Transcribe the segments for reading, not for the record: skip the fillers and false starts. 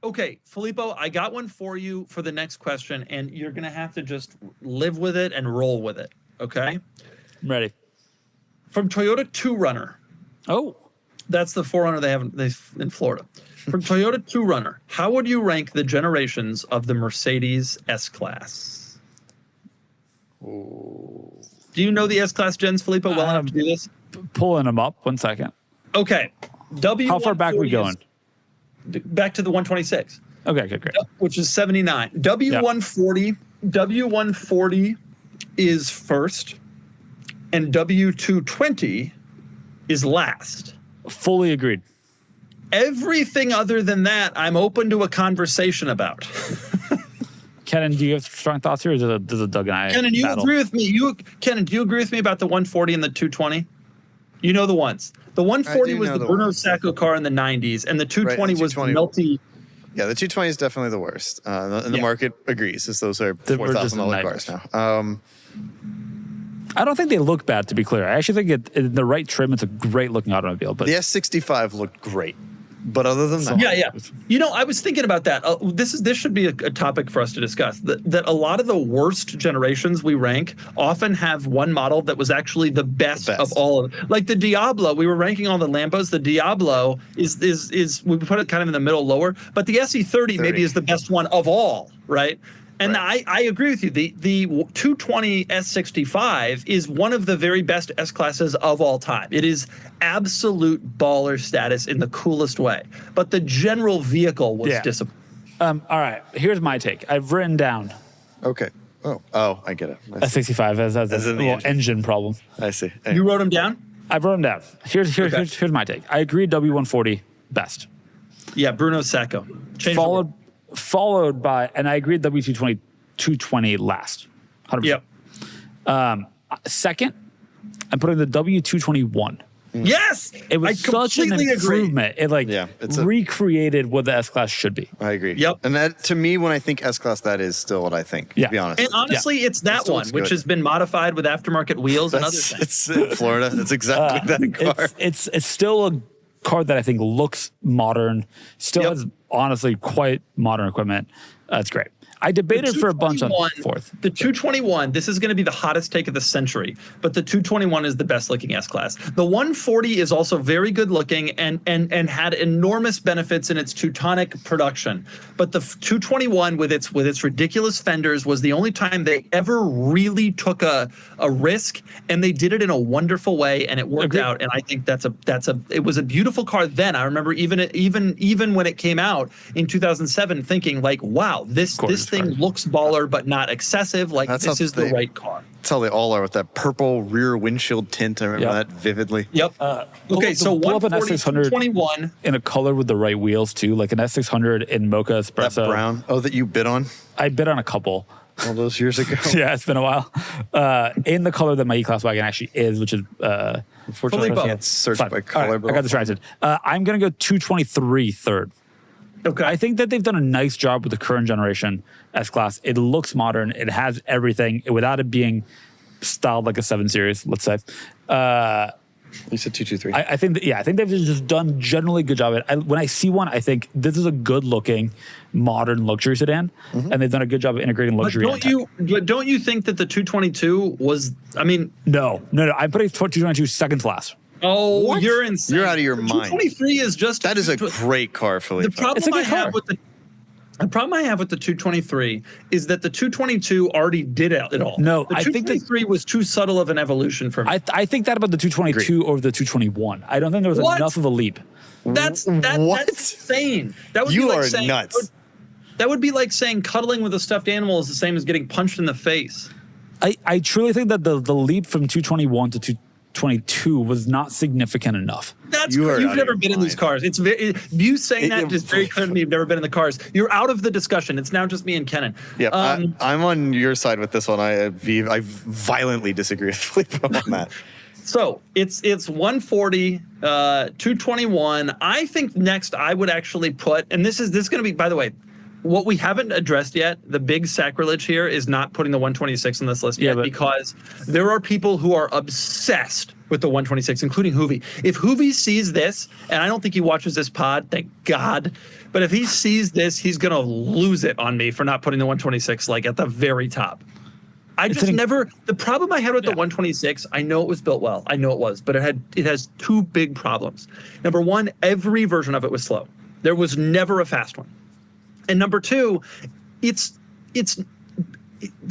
Okay, Filippo, I got one for you for the next question, and you're going to have to just live with it and roll with it, okay? I'm ready. From Toyota 2Runner. Oh. That's the 4Runner they have in Florida. From Toyota 2Runner, how would you rank the generations of the Mercedes S-Class? Ooh. Do you know the S-Class gens, Filippo, well enough to do this? Pulling them up. 1 second. Okay. How far back are we going? Back to the 126. Okay, great. Which is 79. W140 is first, and W220 is last. Fully agreed. Everything other than that, I'm open to a conversation about. Kenan, do you have strong thoughts here, or does it Doug and I Kenan, you battle? agree with me? Kenan, do you agree with me about the 140 and the 220? You know the ones. The 140 was the Bruno Sacco car in the 90s, and the 220 was the melty. Yeah, the 220 is definitely the worst. And the market agrees, as those are $4,000 cars now. I don't think they look bad, to be clear. I actually think in the right trim, it's a great looking automobile. But the S65 looked great. But other than that, yeah. You know, I was thinking about that. This should be a topic for us to discuss. That a lot of the worst generations we rank often have one model that was actually the best of all of them. Like the Diablo, we were ranking all the Lambos. The Diablo is we put it kind of in the middle lower, but the SE30 maybe is the best one of all, right? And I agree with you. The 220 S65 is one of the very best S classes of all time. It is absolute baller status in the coolest way. But the general vehicle was disappointing. All right, here's my take. I've written down. Okay. Oh, I get it. S65 has a little engine problem. I see. You wrote them down? I wrote them down. Here's my take. I agree W140 best. Yeah, Bruno Sacco. Followed by, and I agreed W220 last. 100%. Yep. Second, I'm putting the W221. Yes, it was such an improvement. Agree. It recreated what the S-Class should be. I agree. Yep. And that, to me, when I think S-Class, that is still what I think. To be honest. And honestly, it's that one which has been modified with aftermarket wheels and other things. It's in Florida. That's exactly that car. It's still a car that I think looks modern. Still has honestly quite modern equipment. It's great. I debated for a bunch on fourth. The 221, this is going to be the hottest take of the century, but the 221 is the best looking S-Class. The 140 is also very good looking and had enormous benefits in its Teutonic production. But the 221 with its ridiculous fenders was the only time they ever really took a risk, and they did it in a wonderful way, and it worked out. And I think it was a beautiful car then. I remember even when it came out in 2007 thinking like, wow, this thing looks baller but not excessive. Like this is the right car. That's how they all are with that purple rear windshield tint. I remember that vividly. Yep. Okay, so 140, 21 in a color with the right wheels too, like an S600 in Mocha Espresso. That brown. Oh, that you bid on? I bid on a couple. All those years ago. Yeah, it's been a while. In the color that my E-Class wagon actually is, which is unfortunately I can't search by color. Right, I got distracted. I'm gonna go 223 third. Okay. I think that they've done a nice job with the current generation S-Class. It looks modern. It has everything without it being styled like a 7 Series, let's say. You said 223. I think they've just done generally good job. When I see one, I think this is a good looking modern luxury sedan, and they've done a good job of integrating luxury. But don't you think that the 222 was? I mean, no. I'm putting 222 second to last. Oh, what? You're insane. You're out of your mind. 223 is just that is a great car, Philippe. The problem I have with the 223 is that the 222 already did it all. No, the 223 was too subtle of an evolution for me. I think that about the 222 over the 221. I don't think there was enough of a leap. That's insane. That would you be like are saying, nuts. That would be like saying cuddling with a stuffed animal is the same as getting punched in the face. I truly think that the leap from 221 to 222 was not significant enough. You've never been in these cars. It's you saying that is very clear to me. You've never been in the cars. You're out of the discussion. It's now just me and Kenan. Yeah, I'm on your side with this one. I violently disagree with Filippo on that. So it's 140, 221. I think next I would actually put, and this is going to be, by the way, what we haven't addressed yet, the big sacrilege here is not putting the 126 on this list yet, because there are people who are obsessed with the 126, including Hoovy. If Hoovy sees this, and I don't think he watches this pod, thank God, but if he sees this, he's going to lose it on me for not putting the 126 like at the very top. The problem I had with the 126, I know it was built well. I know it was, but it has two big problems. Number one, every version of it was slow. There was never a fast one. And number two, the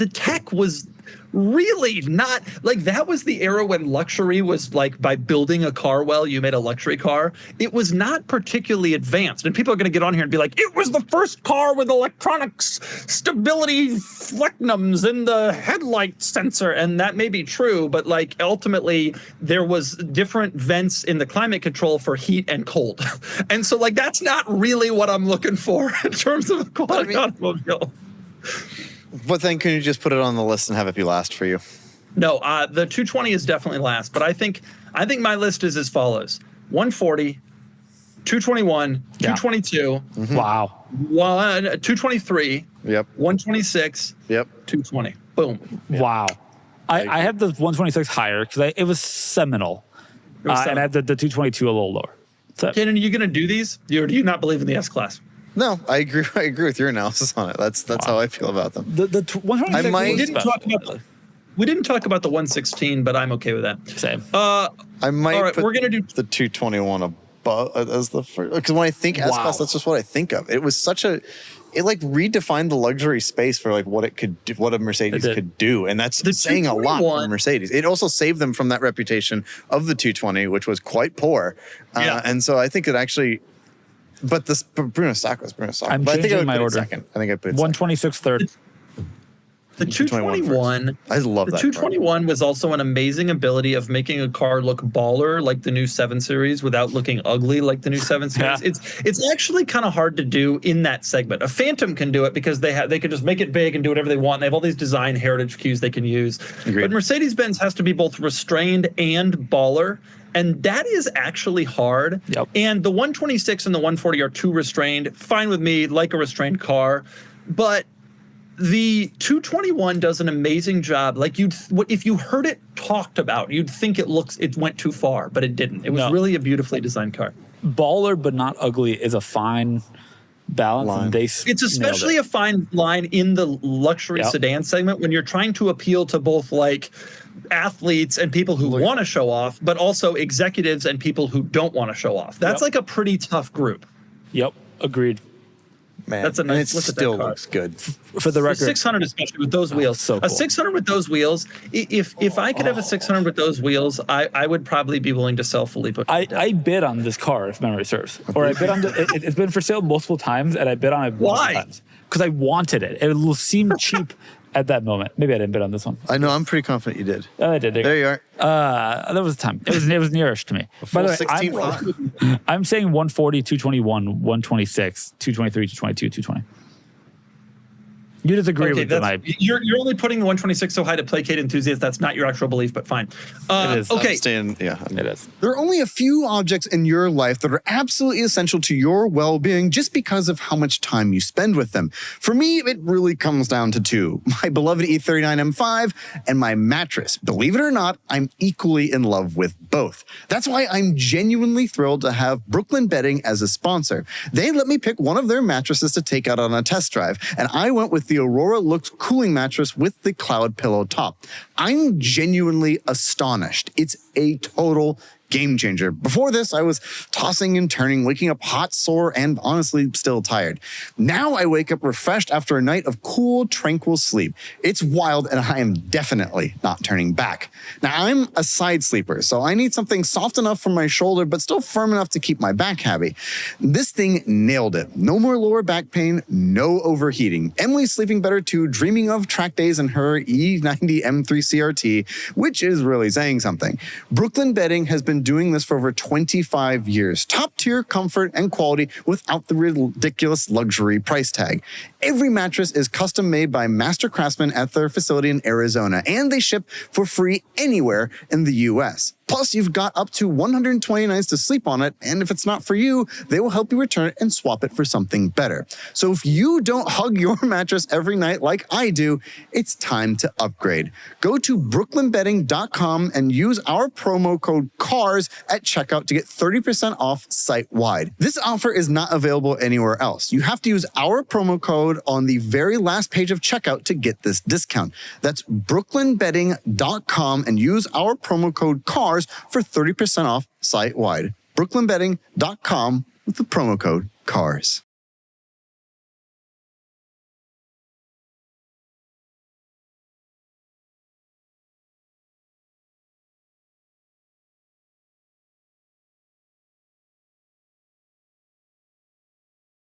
tech was really not like that was the era when luxury was like by building a car well, you made a luxury car. It was not particularly advanced. And people are going to get on here and be like, it was the first car with electronics, stability flecnums in the headlight sensor. And that may be true, but like ultimately there was different vents in the climate control for heat and cold. And so like that's not really what I'm looking for in terms of a quality automobile. But then can you just put it on the list and have it be last for you? No, the 220 is definitely last, but I think my list is as follows: 140, 221, 222. Mm-hmm. Wow. 223. Yep. 126. Yep. 220. Boom. Wow. I have the 126 higher because it was seminal. And I have the 222 a little lower. So, Kenan, are you going to do these? Or do you not believe in the S-Class? No, I agree. I agree with your analysis on it. That's how I feel about them. the 126 I might- We didn't talk about the 116, but I'm okay with that. Same. I might all right, put we're gonna do the 221 above as the first, because when I think S-Class, that's just what I think of. It was it like redefined the luxury space for like what it could do, what a Mercedes could do, and that's saying a lot for Mercedes. It also saved them from that reputation of the 220, which was quite poor. And so I think it actually. But Bruno Sacco. I'm but I think I changing would my put it order. second. I think I put it 126 third. The 221. I love that. The 221 was also an amazing ability of making a car look baller like the new 7 Series without looking ugly like the new 7 Series. Yeah. It's actually kind of hard to do in that segment. A Phantom can do it because they can just make it big and do whatever they want. They have all these design heritage cues they can use. Agreed. But Mercedes-Benz has to be both restrained and baller. And that is actually hard. Yep. And the 126 and the 140 are too restrained. Fine with me, like a restrained car. But the 221 does an amazing job. Like if you heard it talked about, you'd think it went too far, but it didn't. It was really a beautifully designed car. Baller but not ugly is a fine balance. And it's especially a fine line in the luxury sedan segment when you're trying to appeal to both like athletes and people who want to show off, but also executives and people who don't want to show off. That's like a pretty tough group. Yep, agreed. Man, that's a nice and it still looks good. For the record, the 600 especially with those wheels. So cool. A 600 with those wheels. If I could have a 600 with those wheels, I would probably be willing to sell Filippo. I bid on this car, if memory serves, or I bid on it's been for sale multiple times, and I bid on it multiple times because I wanted it. It seemed cheap at that moment. Maybe I didn't bid on this one. I know. I'm pretty confident you did. I did. There you are. That was the time. It was nearish to me. By the way, I'm saying 140, 221, 126, 223, 222, 220. You disagree with my... You're only putting the 126 so high to placate enthusiasts. That's not your actual belief, but fine. It is. Okay. It is. There are only a few objects in your life that are absolutely essential to your well-being just because of how much time you spend with them. For me, it really comes down to two. My beloved E39 M5 and my mattress. Believe it or not, I'm equally in love with both. That's why I'm genuinely thrilled to have Brooklyn Bedding as a sponsor. They let me pick one of their mattresses to take out on a test drive, and I went with the Aurora Looks cooling mattress with the cloud pillow top. I'm genuinely astonished. It's a total game changer. Before this, I was tossing and turning, waking up hot, sore, and honestly still tired. Now I wake up refreshed after a night of cool, tranquil sleep. It's wild, and I am definitely not turning back. Now, I'm a side sleeper, so I need something soft enough for my shoulder, but still firm enough to keep my back happy. This thing nailed it. No more lower back pain, no overheating. Emily's sleeping better too, dreaming of track days in her E90 M3 CRT, which is really saying something. Brooklyn Bedding has been doing this for over 25 years. Top tier comfort and quality without the ridiculous luxury price tag. Every mattress is custom made by master craftsmen at their facility in Arizona, and they ship for free anywhere in the US. Plus, you've got up to 120 nights to sleep on it, and if it's not for you, they will help you return it and swap it for something better. So if you don't hug your mattress every night like I do, it's time to upgrade. Go to brooklynbedding.com and use our promo code CARS at checkout to get 30% off site-wide. This offer is not available anywhere else. You have to use our promo code on the very last page of checkout to get this discount. That's brooklynbedding.com and use our promo code CARS for 30% off site-wide. brooklynbedding.com with the promo code CARS.